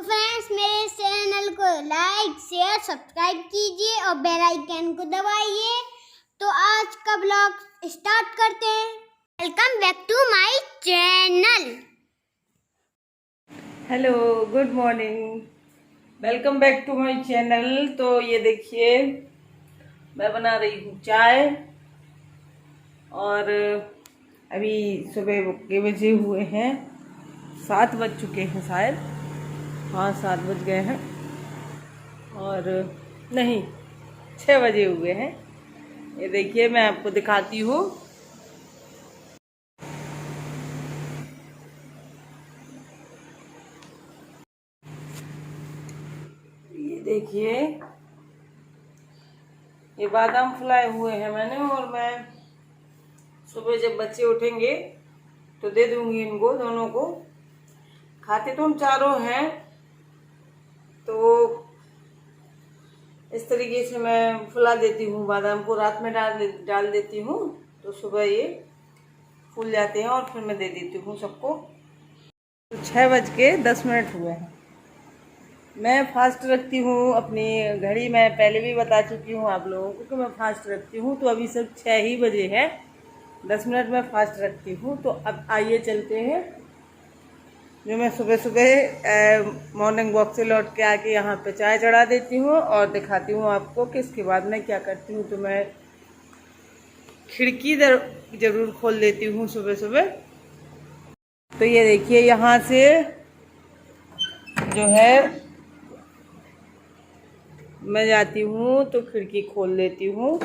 Friends, मेरे channel को like share subscribe कीजिए और बेल आइकन को दबाइए। तो आज का ब्लॉग स्टार्ट करते हैं। Welcome back to my channel. Hello, good morning, welcome back to my channel. तो ये देखिए, मैं बना रही हूँ चाय और अभी सुबह के बजे हुए हैं 7 बज चुके हैं शायद। हाँ, 7 बज गए हैं और नहीं 6 बजे हुए हैं। ये देखिए, मैं आपको दिखाती हूँ। ये देखिए, ये बादाम फुलाए हुए हैं मैंने और मैं सुबह जब बच्चे उठेंगे तो दे दूंगी इनको दोनों को। खाते तो हम चारों हैं, तो इस तरीके से मैं फुला देती हूँ बादाम को। रात में डाल देती हूँ तो सुबह ये फूल जाते हैं और फिर मैं दे देती हूँ सबको। तो 6:10 हुए हैं। मैं फास्ट रखती हूँ अपनी घड़ी। मैं पहले भी बता चुकी हूँ आप लोगों को कि मैं फास्ट रखती हूँ। तो अभी सब 6 ही बजे है, 10 मिनट में फास्ट रखती हूँ। तो अब आइए चलते हैं। जो मैं सुबह सुबह मॉर्निंग वॉक से लौट के आके यहाँ पे चाय चढ़ा देती हूँ और दिखाती हूँ आपको कि इसके बाद मैं क्या करती हूँ। तो मैं खिड़की ज़रूर खोल देती हूँ सुबह सुबह। तो ये देखिए, यहाँ से जो है मैं जाती हूँ तो खिड़की खोल देती हूँ।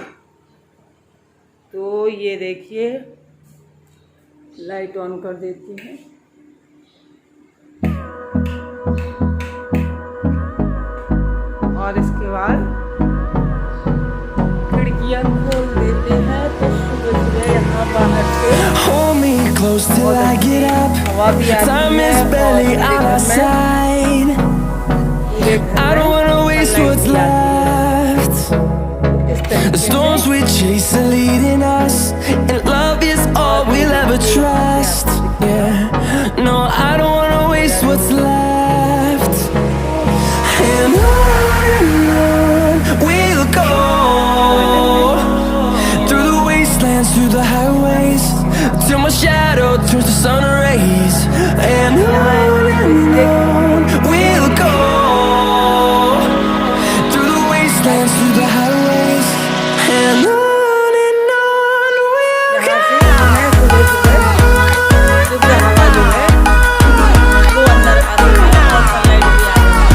तो ये देखिए, लाइट ऑन कर देती हूँ और इसके बाद खिड़कियाँ खोल देते हैं। तो सुबह सुबह यहाँ बाहर से हवा भी आती है और मेरे घर में I don't wanna waste what's left. The storms we chase are leading us, and love is all we'll ever trust. Yeah, no, I don't wanna waste what's left. And on we'll go, through the wastelands, through the highways, till my shadow turns to sun rays. And on we'll go, through the highways, and on we'll go. शुद्ध हवा जो है वो अंदर आती है और sunlight भी आ जाती है।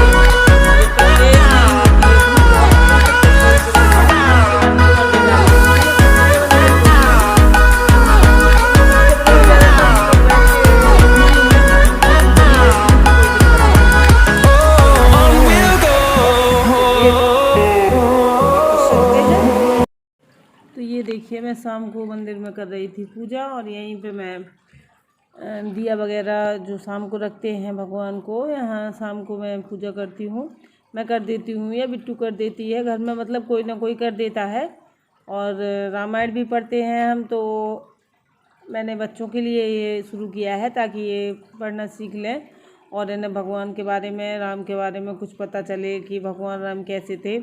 तो ये देखिए, मैं शाम को मंदिर में कर रही थी पूजा और यहीं पे मैं दिया वगैरह जो शाम को रखते हैं भगवान को, यहाँ शाम को मैं पूजा करती हूँ। मैं कर देती हूँ या बिट्टू कर देती है घर में, मतलब कोई ना कोई कर देता है। और रामायण भी पढ़ते हैं हम। तो मैंने बच्चों के लिए ये शुरू किया है ताकि ये पढ़ना सीख लें और इन्हें भगवान के बारे में, राम के बारे में कुछ पता चले कि भगवान राम कैसे थे।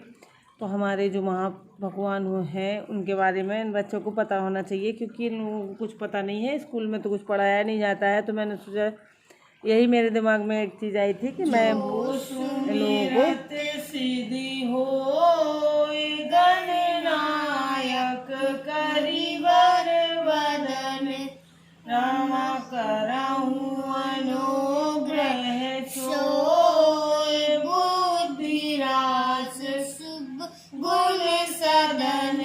तो हमारे जो भगवान हैं उनके बारे में इन बच्चों को पता होना चाहिए, क्योंकि इन लोगों को कुछ पता नहीं है। स्कूल में तो कुछ पढ़ाया नहीं जाता है। तो मैंने सोचा, यही मेरे दिमाग में एक चीज़ आई थी कि मैं इन लोगों को सीधी हो गणनायक करिवर वदन रामा करहूँ अनुग्रह सोय बुद्धिरास गुण सदन।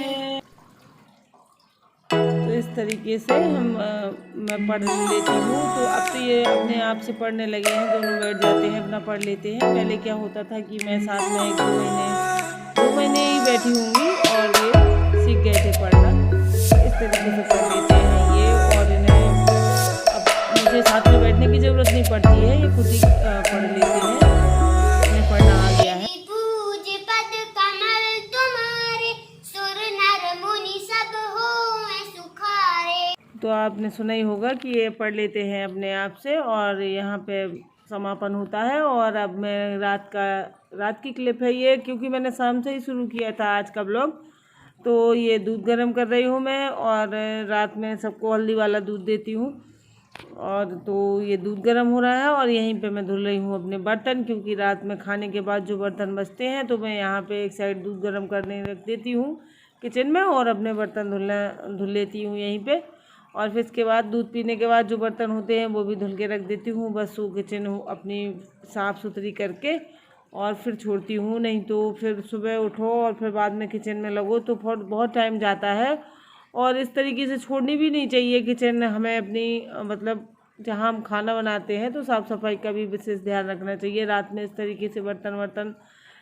तो इस तरीके से मैं पढ़ लेती हूँ। तो अब तो ये अपने आप से पढ़ने लगे हैं, दोनों बैठ जाते हैं अपना पढ़ लेते हैं। पहले क्या होता था कि मैं साथ में 2 महीने ही बैठी होंगी और ये सीख गए थे पढ़ना। इस तरीके से पढ़ लेते हैं ये, और इन्हें अब मुझे साथ में बैठने की ज़रूरत नहीं पड़ती है, ये खुद ही पढ़ लेते हैं। इन्हें पढ़ना आ गया है। तो आपने सुना ही होगा कि ये पढ़ लेते हैं अपने आप से। और यहाँ पे समापन होता है। और अब मैं रात की क्लिप है ये, क्योंकि मैंने शाम से ही शुरू किया था आज का ब्लॉग। तो ये दूध गर्म कर रही हूँ मैं, और रात में सबको हल्दी वाला दूध देती हूँ। और तो ये दूध गर्म हो रहा है और यहीं पे मैं धुल रही हूँ अपने बर्तन, क्योंकि रात में खाने के बाद जो बर्तन बचते हैं तो मैं यहाँ पे एक साइड दूध गर्म करने रख देती हूँ किचन में, और अपने बर्तन धुल लेती हूँ यहीं पे। और फिर इसके बाद दूध पीने के बाद जो बर्तन होते हैं वो भी धुल के रख देती हूँ। बस वो किचन अपनी साफ़ सुथरी करके और फिर छोड़ती हूँ, नहीं तो फिर सुबह उठो और फिर बाद में किचन में लगो तो बहुत टाइम जाता है। और इस तरीके से छोड़नी भी नहीं चाहिए किचन हमें अपनी, मतलब जहाँ हम खाना बनाते हैं तो साफ़ सफाई का भी विशेष ध्यान रखना चाहिए। रात में इस तरीके से बर्तन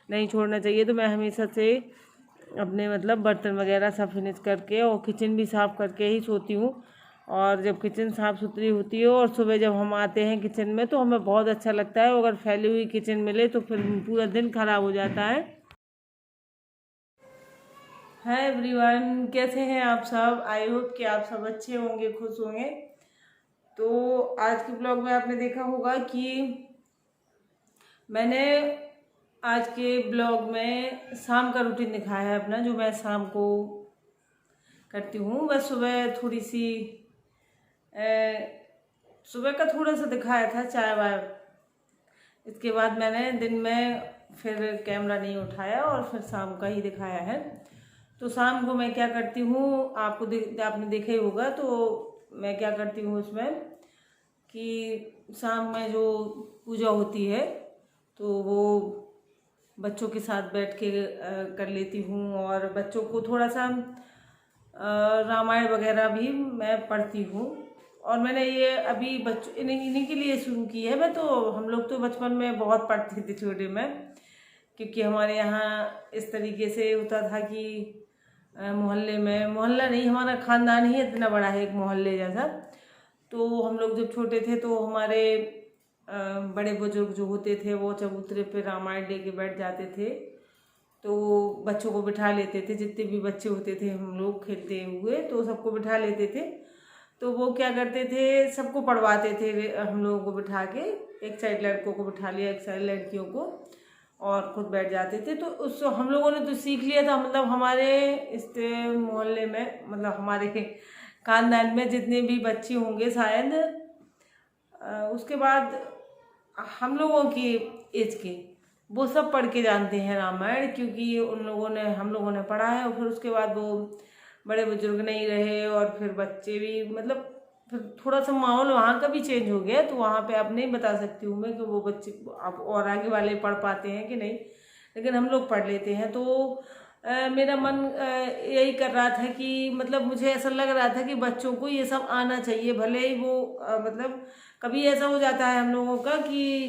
नहीं छोड़ना चाहिए। तो मैं हमेशा से अपने मतलब बर्तन वगैरह सब फिनिश करके और किचन भी साफ़ करके ही सोती हूँ। और जब किचन साफ़ सुथरी होती है और सुबह जब हम आते हैं किचन में तो हमें बहुत अच्छा लगता है। अगर फैली हुई किचन मिले तो फिर पूरा दिन ख़राब हो जाता है। हाय एवरीवन, कैसे हैं आप सब? आई होप कि आप सब अच्छे होंगे, खुश होंगे। तो आज के ब्लॉग में आपने देखा होगा कि मैंने आज के ब्लॉग में शाम का रूटीन दिखाया है अपना, जो मैं शाम को करती हूँ। बस सुबह थोड़ी सी सुबह का थोड़ा सा दिखाया था, चाय वाय। इसके बाद मैंने दिन में फिर कैमरा नहीं उठाया और फिर शाम का ही दिखाया है। तो शाम को मैं क्या करती हूँ आपने देखा ही होगा। तो मैं क्या करती हूँ उसमें कि शाम में जो पूजा होती है तो वो बच्चों के साथ बैठ के कर लेती हूँ। और बच्चों को थोड़ा सा रामायण वगैरह भी मैं पढ़ती हूँ। और मैंने ये अभी बच्चों इन्हीं के लिए शुरू की है। मैं तो हम लोग तो बचपन में बहुत पढ़ते थे छोटे में, क्योंकि हमारे यहाँ इस तरीके से होता था कि मोहल्ले में, मोहल्ला नहीं हमारा ख़ानदान ही इतना बड़ा है, एक मोहल्ले जैसा। तो हम लोग जब छोटे थे तो हमारे बड़े बुजुर्ग जो होते थे वो चबूतरे पे रामायण लेके बैठ जाते थे। तो बच्चों को बिठा लेते थे, जितने भी बच्चे होते थे हम लोग खेलते हुए तो सबको बिठा लेते थे। तो वो क्या करते थे, सबको पढ़वाते थे हम लोगों को बिठा के। एक साइड लड़कों को बिठा लिया, एक साइड लड़कियों को, और खुद बैठ जाते थे। तो उससे हम लोगों ने तो सीख लिया था, मतलब हमारे इस मोहल्ले में, मतलब हमारे खानदान में जितने भी बच्चे होंगे शायद उसके बाद हम लोगों की एज के, वो सब पढ़ के जानते हैं रामायण, क्योंकि हम लोगों ने पढ़ा है। और फिर उसके बाद वो बड़े बुजुर्ग नहीं रहे और फिर बच्चे भी, मतलब फिर थोड़ा सा माहौल वहाँ का भी चेंज हो गया। तो वहाँ पे अब नहीं बता सकती हूँ मैं कि वो बच्चे अब और आगे वाले पढ़ पाते हैं कि नहीं, लेकिन हम लोग पढ़ लेते हैं। तो मेरा मन यही कर रहा था कि, मतलब मुझे ऐसा लग रहा था कि बच्चों को ये सब आना चाहिए। भले ही वो मतलब कभी ऐसा हो जाता है हम लोगों का कि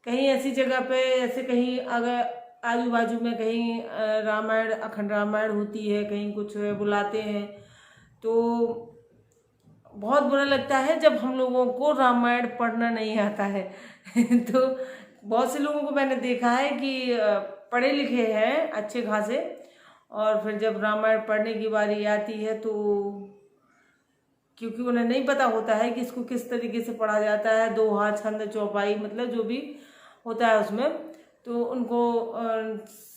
कहीं ऐसी जगह पे, ऐसे कहीं अगर आजू बाजू में कहीं रामायण, अखंड रामायण होती है, कहीं कुछ बुलाते हैं, तो बहुत बुरा लगता है जब हम लोगों को रामायण पढ़ना नहीं आता है। तो बहुत से लोगों को मैंने देखा है कि पढ़े लिखे हैं अच्छे खासे, और फिर जब रामायण पढ़ने की बारी आती है तो क्योंकि उन्हें नहीं पता होता है कि इसको किस तरीके से पढ़ा जाता है, दोहा, छंद, चौपाई, मतलब जो भी होता है उसमें, तो उनको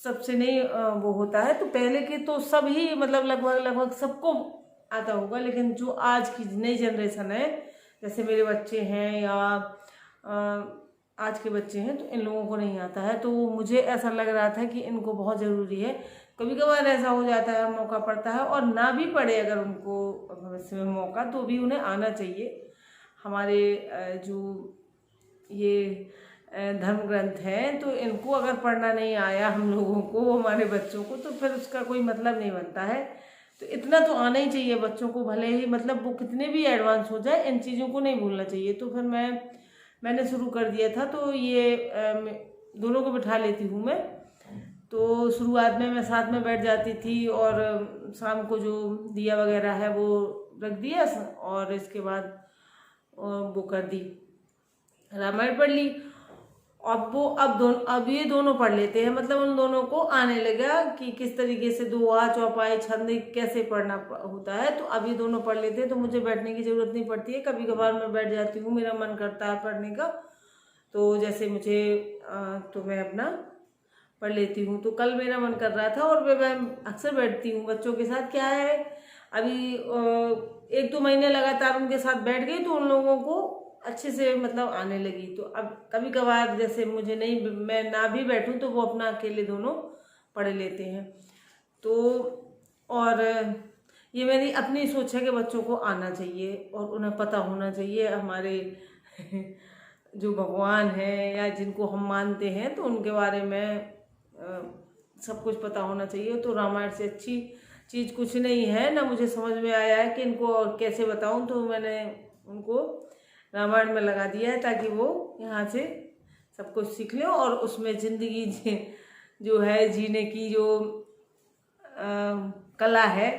सबसे नहीं वो होता है। तो पहले के तो सब ही, मतलब लगभग सबको आता होगा, लेकिन जो आज की नई जनरेशन है, जैसे मेरे बच्चे हैं या आज के बच्चे हैं, तो इन लोगों को नहीं आता है। तो मुझे ऐसा लग रहा था कि इनको बहुत ज़रूरी है। कभी कभार ऐसा हो जाता है, मौका पड़ता है, और ना भी पड़े अगर उनको भविष्य में मौका, तो भी उन्हें आना चाहिए। हमारे जो ये धर्म ग्रंथ हैं, तो इनको अगर पढ़ना नहीं आया हम लोगों को, हमारे बच्चों को, तो फिर उसका कोई मतलब नहीं बनता है। तो इतना तो आना ही चाहिए बच्चों को, भले ही मतलब वो कितने भी एडवांस हो जाए, इन चीज़ों को नहीं भूलना चाहिए। तो फिर मैंने शुरू कर दिया था। तो ये दोनों को बिठा लेती हूँ मैं। तो शुरुआत में मैं साथ में बैठ जाती थी, और शाम को जो दिया वगैरह है वो रख दिया, और इसके बाद वो कर दी, रामायण पढ़ ली। अब ये दोनों पढ़ लेते हैं, मतलब उन दोनों को आने लगा कि किस तरीके से दोहा, चौपाई, छंद कैसे पढ़ना होता है। तो अब ये दोनों पढ़ लेते हैं, तो मुझे बैठने की ज़रूरत नहीं पड़ती है। कभी कभार मैं बैठ जाती हूँ, मेरा मन करता है पढ़ने का, तो जैसे मुझे तो मैं अपना पढ़ लेती हूँ। तो कल मेरा मन कर रहा था और मैं अक्सर बैठती हूँ बच्चों के साथ। क्या है, अभी 1-2 महीने लगातार उनके साथ बैठ गई तो उन लोगों को अच्छे से मतलब आने लगी। तो अब कभी कभार जैसे मुझे नहीं, मैं ना भी बैठूं तो वो अपना अकेले दोनों पढ़ लेते हैं। तो और ये मेरी अपनी सोच है कि बच्चों को आना चाहिए और उन्हें पता होना चाहिए हमारे जो भगवान हैं या जिनको हम मानते हैं तो उनके बारे में सब कुछ पता होना चाहिए। तो रामायण से अच्छी चीज़ कुछ नहीं है। ना मुझे समझ में आया है कि इनको और कैसे बताऊं, तो मैंने उनको रामायण में लगा दिया है ताकि वो यहाँ से सब कुछ सीख लें और उसमें ज़िंदगी जो है जीने की जो कला है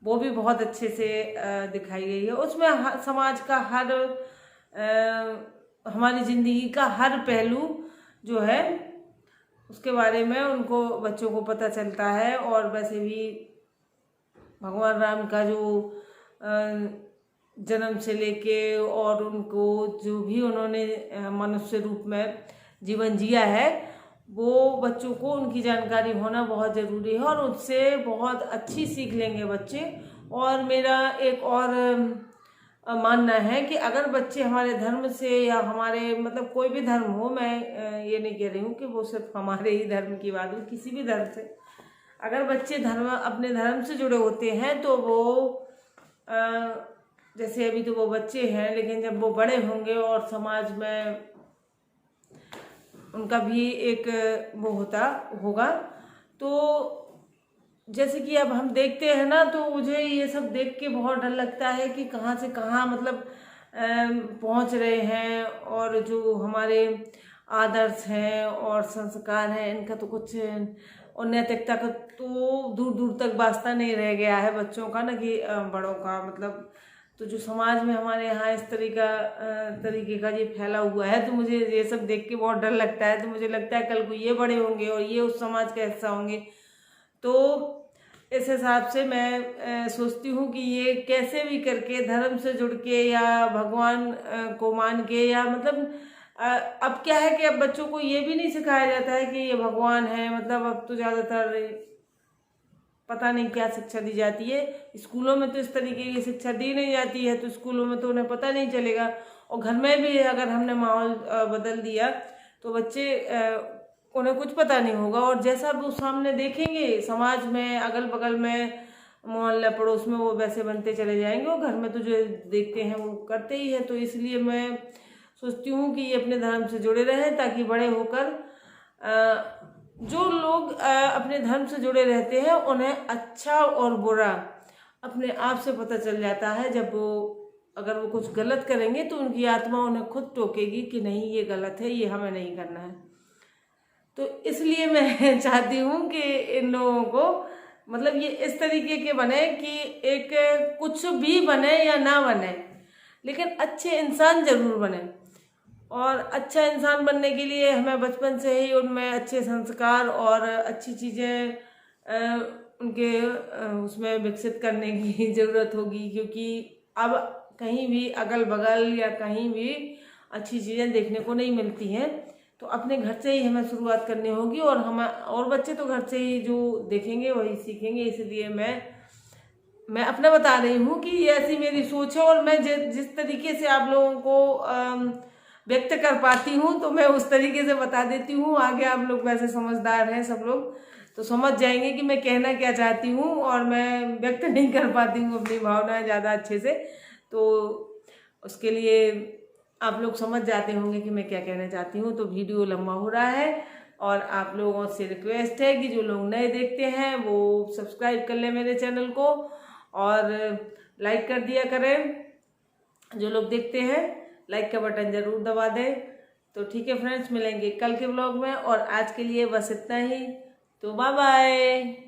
वो भी बहुत अच्छे से दिखाई गई है। उसमें समाज का हर हमारी ज़िंदगी का हर पहलू जो है उसके बारे में उनको बच्चों को पता चलता है। और वैसे भी भगवान राम का जो जन्म से लेके और उनको जो भी उन्होंने मनुष्य रूप में जीवन जिया है वो बच्चों को उनकी जानकारी होना बहुत ज़रूरी है और उससे बहुत अच्छी सीख लेंगे बच्चे। और मेरा एक और मानना है कि अगर बच्चे हमारे धर्म से या हमारे मतलब कोई भी धर्म हो, मैं ये नहीं कह रही हूँ कि वो सिर्फ हमारे ही धर्म की बात हो, किसी भी धर्म से अगर बच्चे अपने धर्म से जुड़े होते हैं तो वो जैसे अभी तो वो बच्चे हैं, लेकिन जब वो बड़े होंगे और समाज में उनका भी एक वो होगा तो जैसे कि अब हम देखते हैं ना, तो मुझे ये सब देख के बहुत डर लगता है कि कहाँ से कहाँ मतलब पहुँच रहे हैं। और जो हमारे आदर्श हैं और संस्कार हैं इनका तो कुछ, और नैतिकता का तो दूर दूर तक वास्ता नहीं रह गया है बच्चों का, ना कि बड़ों का मतलब। तो जो समाज में हमारे यहाँ इस तरीके का ये फैला हुआ है तो मुझे ये सब देख के बहुत डर लगता है। तो मुझे लगता है कल को ये बड़े होंगे और ये उस समाज का हिस्सा होंगे। तो इस हिसाब से मैं सोचती हूँ कि ये कैसे भी करके धर्म से जुड़ के या भगवान को मान के या मतलब अब क्या है कि अब बच्चों को ये भी नहीं सिखाया जाता है कि ये भगवान है। मतलब अब तो ज़्यादातर पता नहीं क्या शिक्षा दी जाती है। स्कूलों में तो इस तरीके की शिक्षा दी नहीं जाती है, तो स्कूलों में तो उन्हें पता नहीं चलेगा। और घर में भी अगर हमने माहौल बदल दिया तो बच्चे उन्हें कुछ पता नहीं होगा। और जैसा वो सामने देखेंगे समाज में, अगल बगल में, मोहल्ला पड़ोस में, वो वैसे बनते चले जाएंगे। और घर में तो जो देखते हैं वो करते ही है। तो इसलिए मैं सोचती हूँ कि ये अपने धर्म से जुड़े रहें ताकि बड़े होकर जो लोग अपने धर्म से जुड़े रहते हैं उन्हें अच्छा और बुरा अपने आप से पता चल जाता है। जब वो अगर वो कुछ गलत करेंगे तो उनकी आत्मा उन्हें खुद टोकेगी कि नहीं ये गलत है, ये हमें नहीं करना है। तो इसलिए मैं चाहती हूँ कि इन लोगों को मतलब ये इस तरीके के बने कि एक कुछ भी बने या ना बने लेकिन अच्छे इंसान जरूर बने। और अच्छा इंसान बनने के लिए हमें बचपन से ही उनमें अच्छे संस्कार और अच्छी चीज़ें उनके उसमें विकसित करने की ज़रूरत होगी। क्योंकि अब कहीं भी अगल बगल या कहीं भी अच्छी चीज़ें देखने को नहीं मिलती हैं। तो अपने घर से ही हमें शुरुआत करनी होगी। और बच्चे तो घर से ही जो देखेंगे वही सीखेंगे। इसलिए मैं अपना बता रही हूँ कि ये ऐसी मेरी सोच है। और मैं जिस तरीके से आप लोगों को व्यक्त कर पाती हूँ तो मैं उस तरीके से बता देती हूँ। आगे आप लोग वैसे समझदार हैं सब लोग, तो समझ जाएंगे कि मैं कहना क्या चाहती हूँ। और मैं व्यक्त नहीं कर पाती हूँ अपनी भावनाएं ज़्यादा अच्छे से, तो उसके लिए आप लोग समझ जाते होंगे कि मैं क्या कहना चाहती हूँ। तो वीडियो लंबा हो रहा है और आप लोगों से रिक्वेस्ट है कि जो लोग नए देखते हैं वो सब्सक्राइब कर लें मेरे चैनल को और लाइक कर दिया करें। जो लोग देखते हैं लाइक का बटन ज़रूर दबा दें। तो ठीक है फ्रेंड्स, मिलेंगे कल के ब्लॉग में। और आज के लिए बस इतना ही। तो बाय बाय।